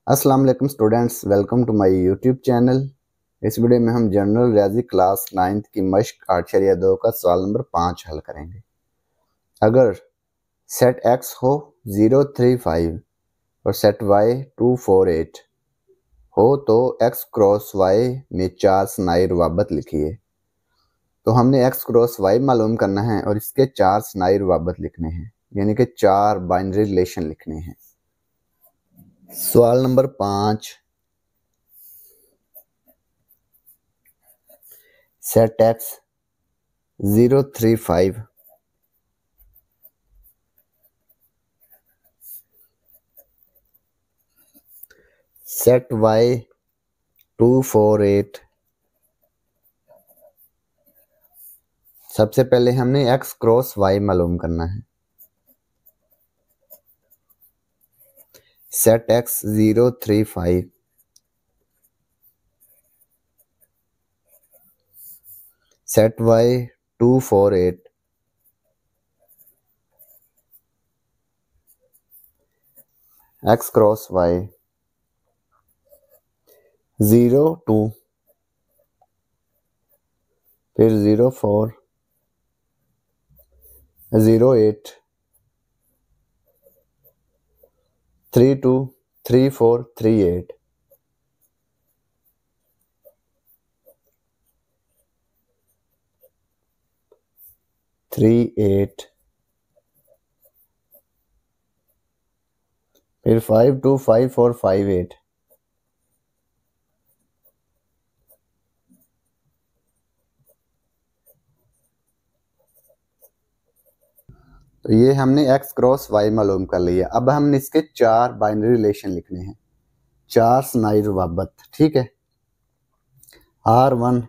अस्सलाम वालेकुम students, welcome to my YouTube channel. इस वीडियो में हम जनरल रियाजी क्लास 9th की मश्क 8.2 का सवाल नंबर 5 हल करेंगे। अगर सेट x हो 035 और सेट y 248 हो तो x क्रॉस y में 4 स्नाई रवाबत लिखिए। तो हमने x क्रॉस y मालूम करना है और इसके 4 स्नाई रवाबत लिखने हैं, यानी कि 4 बाइनरी रिलेशन लिखने हैं। सवाल number 5, set x 035 set y 248। सबसे पहले हमने x क्रॉस y मालूम करना है। Set x 035 set y 248 x cross y 02 फिर 04 08 32 34 38 38 फिर 52 54 58। तो ये हमने x क्रॉस y मालूम कर लिया। अब हमने इसके 4 बाइनरी रिलेशन लिखने हैं, 4 स्नाई रवाबत। ठीक है, R1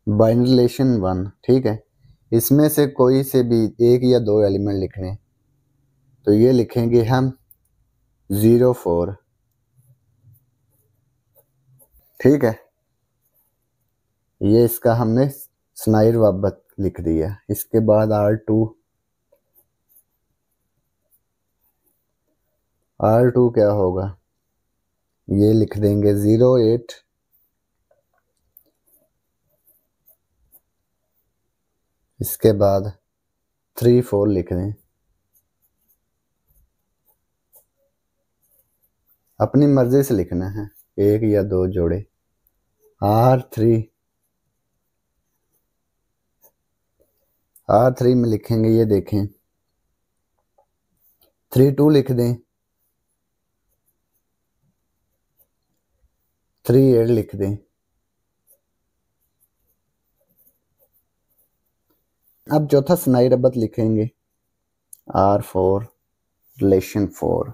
बाइनरी रिलेशन 1। ठीक है, इसमें से कोई से भी एक या दो एलिमेंट लिखने, तो ये लिखेंगे हम 04। ठीक है, ये इसका हमने स्नाई रवाबत लिख दिया। इसके बाद R2 क्या होगा, ये लिख देंगे 08। इसके बाद 34 लिख दें। अपनी मर्जी से लिखना है, एक या दो जोड़े। R3 में लिखेंगे, ये देखें 32 लिख दें, 38 लिख दें। अब चौथा स्नाई रबत लिखेंगे R4 रिलेशन 4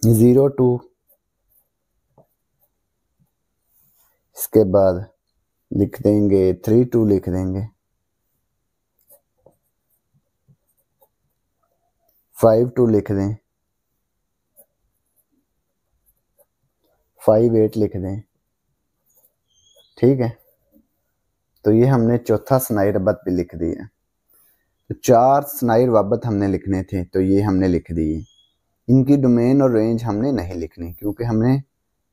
02। इसके बाद लिख देंगे 32 लिख देंगे, 52 लिख दें, 58 लिख दें। ठीक है, तो ये हमने चौथा स्नाई रबत भी लिख दिया। तो 4 स्नाई रवाबत हमने लिखने थे, तो ये हमने लिख दिए। इनकी डोमेन और रेंज हमने नहीं लिखनी, क्योंकि हमने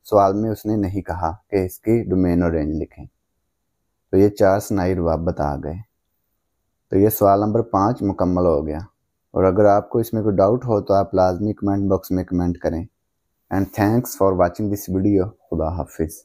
सवाल में उसने नहीं कहा कि इसकी डोमेन और रेंज लिखें। तो ये 4 स्नाई रवाबत आ गए। तो ये सवाल नंबर 5 मुकम्मल हो गया। और अगर आपको इसमें कोई डाउट हो तो आप लाजमी कमेंट बॉक्स में कमेंट करें। And thanks for watching this video. खुदा हाफिज़।